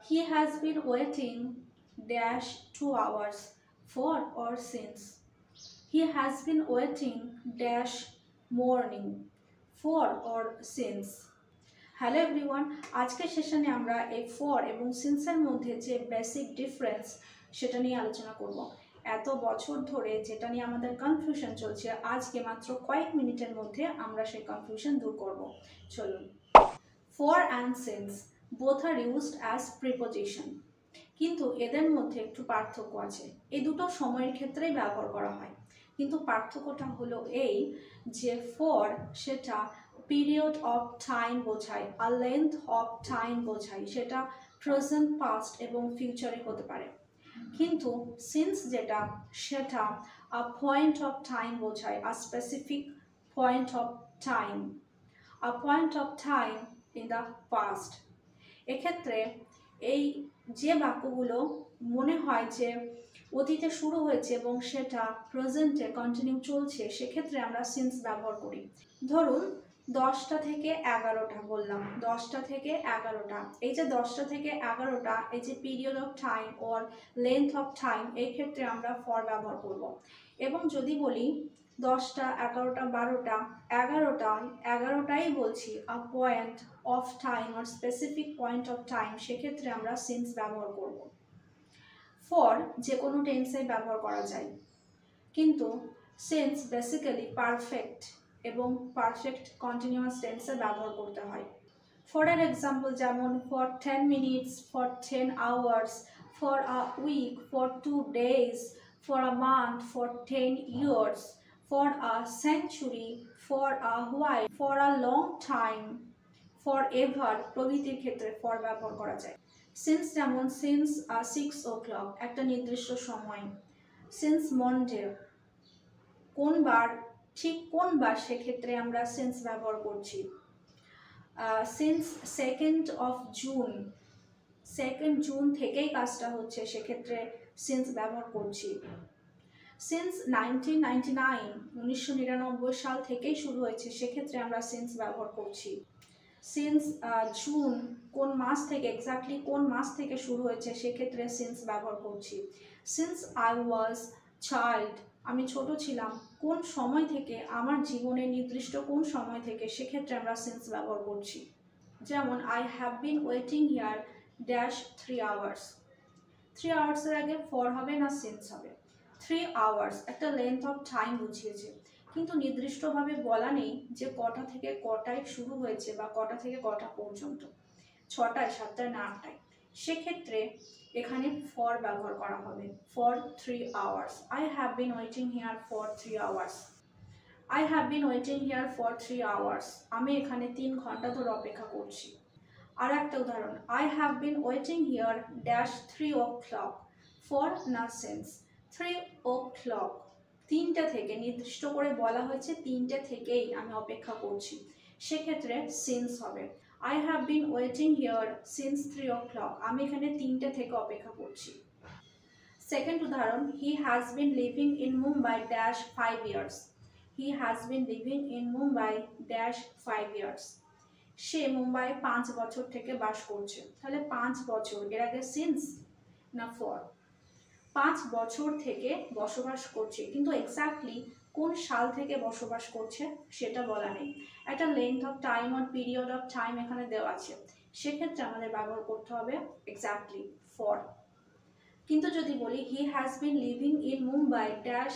He has been waiting dash 2 hours for or since. He has been waiting dash morning for or since. Hello everyone, আজকের সেশনে আমরা এই for এবং সিন্সের মধ্যে যে বেসিক ডিফারেন্স সেটা নিয়ে আলোচনা করব। এত বছর ধরে যেটা নিয়ে আমাদের কনফিউশন চলছে, আজকে মাত্র কয়েক মিনিটের মধ্যে আমরা সেই কনফিউশন দূর করব। চলুন। For and since both are used as preposition, কিন্তু এদের মধ্যে একটু পার্থক্য আছে। এই দুটো সময়ের ক্ষেত্রেই ব্যবহার করা হয়, কিন্তু পার্থক্যটা হলো এই যে ফর সেটা পিরিয়ড অফ টাইম বোঝায়, আর লেন্থ অফ টাইম বোঝায়, সেটা প্রেজেন্ট, পাস্ট এবং ফিউচারে হতে পারে। কিন্তু সিন্স যেটা সেটা আ পয়েন্ট অফ টাইম বোঝায়, আ specific point of time, a point of time in the past. এক্ষেত্রে এই যে বাক্যগুলো মনে হয় যে অতীতে শুরু হয়েছে এবং সেটা প্রেজেন্টে কন্টিনিউ চলছে, সেক্ষেত্রে আমরা সিন্স ব্যবহার করি। ধরুন 10টা থেকে 11টা বললাম, 10টা থেকে 11টা, এই যে 10টা থেকে 11টা, এই যে period of time or length of time, এই ক্ষেত্রে আমরা ফর ব্যবহার করব। এবং যদি বলি 10টা, 11টা, 12টা, 11টাই বলছি, আ পয়েন্ট অফ টাইম আর স্পেসিফিক পয়েন্ট অফ টাইম, সেক্ষেত্রে আমরা সিন্স ব্যবহার করব। ফর যে কোনো টেন্সে ব্যবহার করা যায়, কিন্তু সিন্স বেসিক্যালি পারফেক্ট এবং পারফেক্ট কন্টিনিউয়াস টেন্সে ব্যবহার করতে হয়। ফর এর এক্সাম্পল যেমন for 10 minutes, for 10 hours, for a week, for 2 days, for a month, for 10 years, for a century, for a while, for a long time, for ever প্রভৃতির ক্ষেত্রে for ব্যবহার করা যায়। সিন্স যেমন সিন্স 6 o'clock, একটা নির্দিষ্ট সময়। সিন্স মনডে, কোন বার, ঠিক কোন বার, সেক্ষেত্রে আমরা সিন্স ব্যবহার করছি। Since 2nd of June, 2nd June থেকেই কাজটা হচ্ছে, সেক্ষেত্রে সিন্স ব্যবহার করছি। সিন্স 1999 সাল থেকেই শুরু হয়েছে, সেক্ষেত্রে আমরা সিন্স ব্যবহার করছি। সিন্স জুন কোন মাস থেকে, এক্স্যাক্টলি কোন মাস থেকে শুরু হয়েছে, সেক্ষেত্রে সিন্স ব্যবহার করছি। সিন্স আই ওয়াজ চাইল্ড, আমি ছোট ছিলাম, কোন সময় থেকে, আমার জীবনে নির্দিষ্ট কোন সময় থেকে, সেক্ষেত্রে আমরা সিন্স ব্যবহার করছি। যেমন I have been waiting here dash 3 hours, 3 আওয়ার্সের আগে ফর হবে না সিন্স হবে। 3 hours একটা লেন্থ অফ টাইম বুঝিয়েছে, কিন্তু নির্দিষ্টভাবে বলা নেই যে কটা থেকে কটায় শুরু হয়েছে বা কটা থেকে কটা পর্যন্ত, 6টায়, 7টায় না 8টায়, সেক্ষেত্রে এখানে ফর ব্যবহার করা হবে। For 3 hours, I have been waiting here for 3 hours, I have been waiting here for 3 hours, আমি এখানে 3 ঘন্টা ধরে অপেক্ষা করছি। আর একটা উদাহরণ, I have been waiting here dash 3 o'clock, for না সিন্স। 3 o'clock, 3টে থেকে, নির্দিষ্ট করে বলা হয়েছে 3টে থেকেই আমি অপেক্ষা করছি, সেক্ষেত্রে সিন্স হবে। I have been waiting here since 3 o'clock, আমি এখানে 3টে থেকে অপেক্ষা করছি। সেকেন্ড উদাহরণ, he has been living in Mumbai dash 5 years, he has been living in Mumbai dash 5 years, সে মুম্বাই 5 বছর থেকে বাস করছে। তাহলে 5 বছর, এর আগে সিন্স না ফর? 5 বছর থেকে বসবাস করছে, কিন্তু এক্স্যাক্টলি কোন সাল থেকে বসবাস করছে সেটা বলা নেই। একটা লেন্থ অফ টাইম আর পিরিয়ড অফ টাইম এখানে দেওয়া আছে, সেক্ষেত্রে আমাদের ব্যবহার করতে হবে এক্স্যাক্টলি ফর। কিন্তু যদি বলি he has been living in Mumbai dash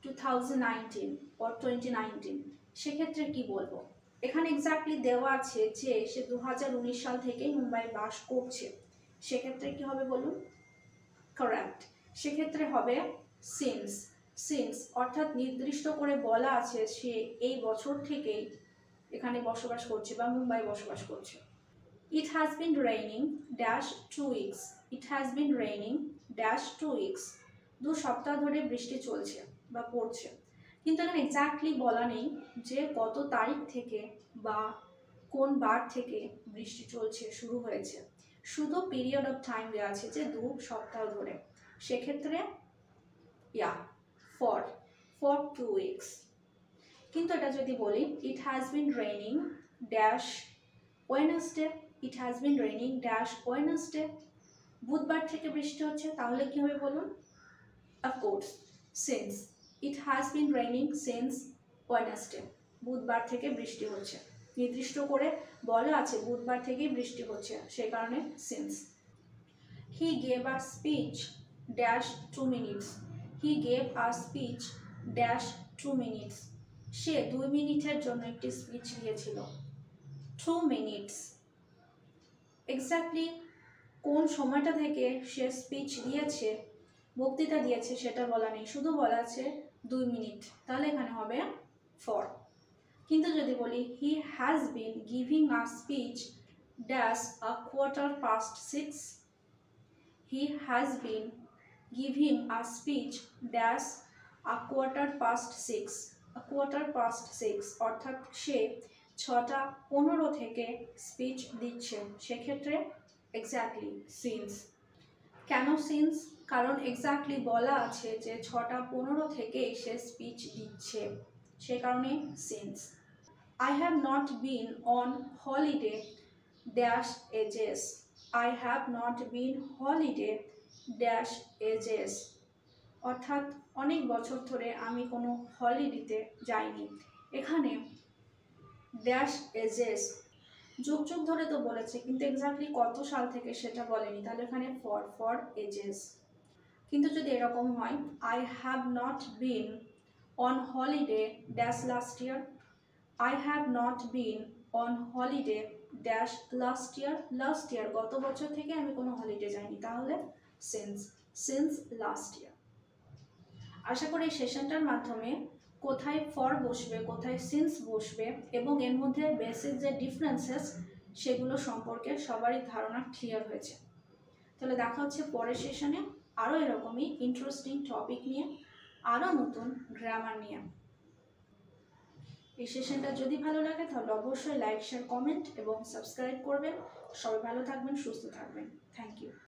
2019 or 2019, সেক্ষেত্রে কি বলবো? এখানে এক্স্যাক্টলি দেওয়া আছে যে সে 2019 সাল থেকেই মুম্বাই বাস করছে, সেক্ষেত্রে কি হবে বলুন? কারেক্ট, সেক্ষেত্রে হবে সিন্স। সিন্স অর্থাৎ নির্দিষ্ট করে বলা আছে সে এই বছর থেকেই এখানে বসবাস করছে বা মুম্বাই বসবাস করছে। It has been raining dash 2 weeks, it has been raining dash 2 weeks, 2 সপ্তাহ ধরে বৃষ্টি চলছে বা পড়ছে, কিন্তু এখানে এক্স্যাক্টলি বলা নেই যে কত তারিখ থেকে বা কোন বার থেকে বৃষ্টি চলছে, শুরু হয়েছে, শুধু পিরিয়ড অফ টাইম দেওয়া আছে যে 2 সপ্তাহ ধরে, সেক্ষেত্রে ফর 2 weeks। কিন্তু এটা যদি বলি it has been raining dash Wednesday, it has been raining dash Wednesday, বুধবার থেকে বৃষ্টি হচ্ছে, তাহলে কি হবে বলুন? Of course since it has been raining since Wednesday, বুধবার থেকে বৃষ্টি হচ্ছে, নির্দিষ্ট করে বলা আছে বুধবার থেকেই বৃষ্টি হচ্ছে, সেই কারণে since. He gave a speech dash 2 minutes, he gave a speech dash 2 minutes, সে 2 মিনিটের জন্য একটি স্পিচ দিয়েছিল। 2 minutes এক্স্যাক্টলি কোন সময়টা থেকে সে স্পিচ দিয়েছে, বক্তৃতা দিয়েছে সেটা বলা নেই, শুধু বলা আছে 2 মিনিট, তাহলে এখানে হবে ফর। কিন্তু যদি বলি he has been giving a speech dash a 6:15, he has been giving a speech dash a 6:15, অর্থাৎ সে 6:15 থেকে স্পিচ দিচ্ছে, সেক্ষেত্রে এক্স্যাক্টলি সিন্স। কেন সিন্স? কারণ এক্স্যাক্টলি বলা আছে যে 6:15 থেকে সে স্পিচ দিচ্ছে, সে কারণে since. I have not been on holiday dash ages, I have not been holiday dash ages, অর্থাৎ অনেক বছর ধরে আমি কোনো হলিডেতে যাইনি। এখানে ড্যাশ এজেস যুগ যুগ ধরে তো বলেছে, কিন্তু এক্স্যাক্টলি কত সাল থেকে সেটা বলেনি, তাহলে এখানে ফর এজেস। কিন্তু যদি এরকম হয় I have not been on holiday dash last year, I have not been on holiday dash last year গত বছর থেকে আমি কোনো হলিডে যাইনি, তাহলে সিন্স লাস্ট ইয়ার। আশা করি এই সেশনটার মাধ্যমে কোথায় ফর বসবে, কোথায় সিন্স বসবে এবং এর মধ্যে বেসিক যে ডিফারেন্সেস সেগুলো সম্পর্কে সবারই ধারণা ক্লিয়ার হয়েছে। তাহলে দেখা হচ্ছে পরের সেশনে আরও এরকমই ইন্টারেস্টিং টপিক নিয়ে, আরও নতুন গ্রামার নিয়ে। এই সেশনটা যদি ভালো লাগে তাহলে অবশ্যই লাইক, শেয়ার, কমেন্ট এবং সাবস্ক্রাইব করবেন। সবাই ভালো থাকবেন, সুস্থ থাকবেন। Thank you.